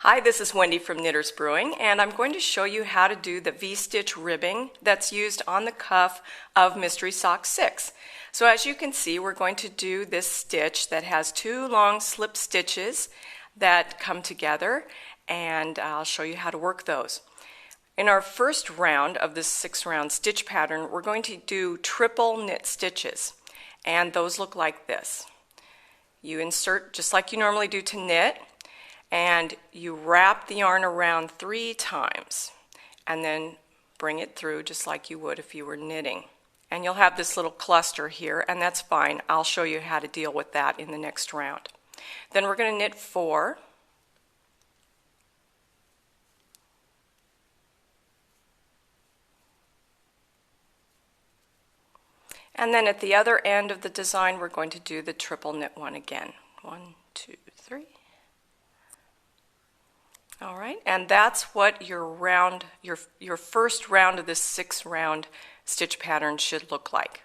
Hi, this is Wendy from Knitters Brewing, and I'm going to show you how to do the V-stitch ribbing that's used on the cuff of Mystery Sock 6. So as you can see, we're going to do this stitch that has two long slip stitches that come together, and I'll show you how to work those. In our first round of this 6-round stitch pattern, we're going to do triple knit stitches, and those look like this. You insert just like you normally do to knit, and you wrap the yarn around 3 times and then bring it through just like you would if you were knitting. And you'll have this little cluster here, and that's fine. I'll show you how to deal with that in the next round. Then we're going to knit 4. And then at the other end of the design, we're going to do the triple knit one again. 1, 2, 3. All right, and that's what your round, your first round of this 6-round stitch pattern should look like.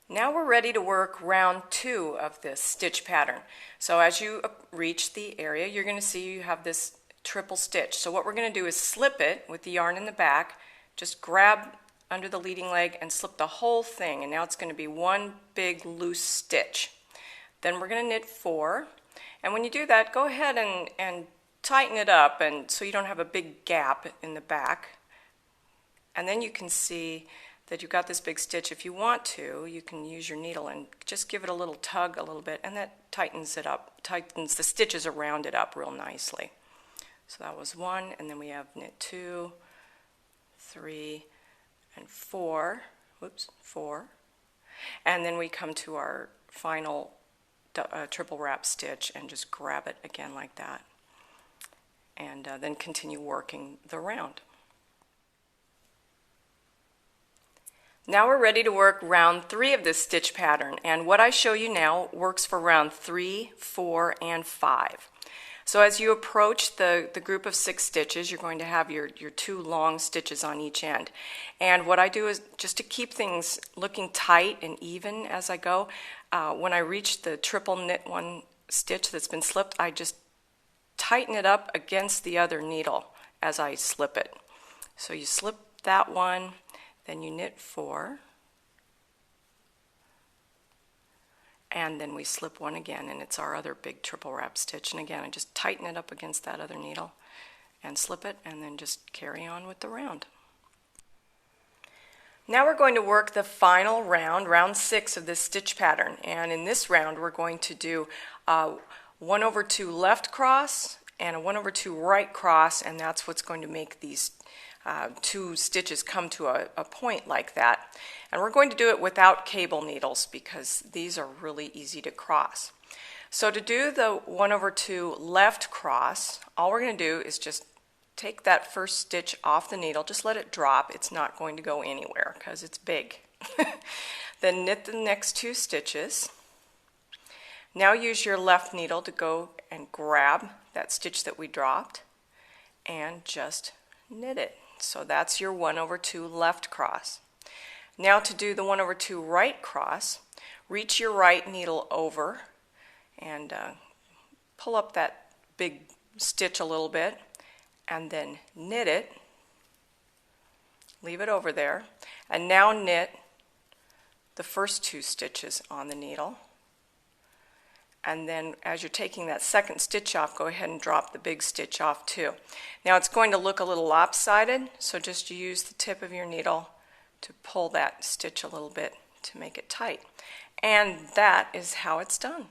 Now we're ready to work round 2 of this stitch pattern. So as you reach the area, you're going to see you have this triple stitch. So what we're going to do is slip it with the yarn in the back, just grab under the leading leg and slip the whole thing, and now it's going to be one big loose stitch. Then we're going to knit 4, and when you do that, go ahead and tighten it up, and so you don't have a big gap in the back. And then you can see that you've got this big stitch. If you want to, you can use your needle and just give it a little tug a little bit, and that tightens it up, tightens the stitches around it up real nicely. So that was 1, and then we have knit 2, 3, and 4. Whoops, 4. And then we come to our final triple wrap stitch and just grab it again like that. And then continue working the round. Now we're ready to work round 3 of this stitch pattern, and what I show you now works for round 3, 4, and 5. So as you approach the group of 6 stitches, you're going to have your 2 long stitches on each end. And what I do is, just to keep things looking tight and even as I go, when I reach the triple knit 1 stitch that's been slipped, I just tighten it up against the other needle as I slip it. So you slip that one, then you knit 4, and then we slip 1 again, and it's our other big triple wrap stitch. And again, I just tighten it up against that other needle and slip it, and then just carry on with the round. Now we're going to work the final round, round 6 of this stitch pattern, and in this round we're going to do 1/2 left cross and a 1/2 right cross, and that's what's going to make these 2 stitches come to a point like that. And we're going to do it without cable needles because these are really easy to cross. So to do the 1/2 left cross, all we're going to do is just take that first stitch off the needle, just let it drop. It's not going to go anywhere because it's big. Then knit the next 2 stitches. Now use your left needle to go and grab that stitch that we dropped and just knit it. So that's your 1/2 left cross. Now to do the 1/2 right cross, reach your right needle over and pull up that big stitch a little bit, and then knit it. Leave it over there, and now knit the first 2 stitches on the needle. And then as you're taking that second stitch off, go ahead and drop the big stitch off too. Now it's going to look a little lopsided, so just use the tip of your needle to pull that stitch a little bit to make it tight. And that is how it's done.